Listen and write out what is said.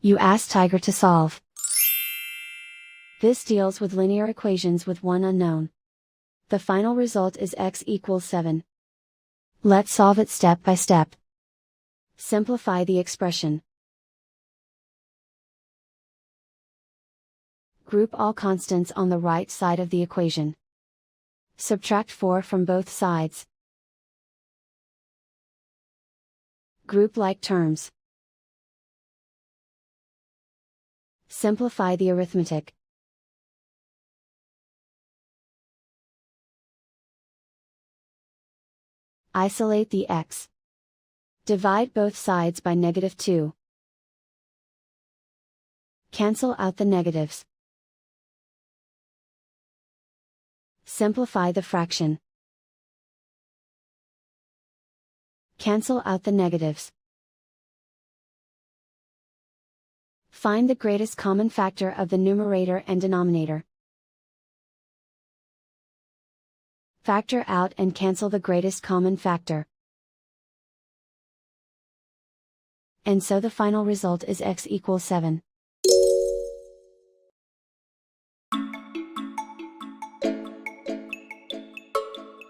You ask Tiger to solve. This deals with linear equations with one unknown. The final result is x equals 7. Let's solve it step by step. Simplify the expression. Group all constants on the right side of the equation. Subtract 4 from both sides. Group like terms. Simplify the arithmetic. Isolate the x. Divide both sides by -2. Cancel out the negatives. Simplify the fraction. Cancel out the negatives. Find the greatest common factor of the numerator and denominator. Factor out and cancel the greatest common factor. And so the final result is x equals 7.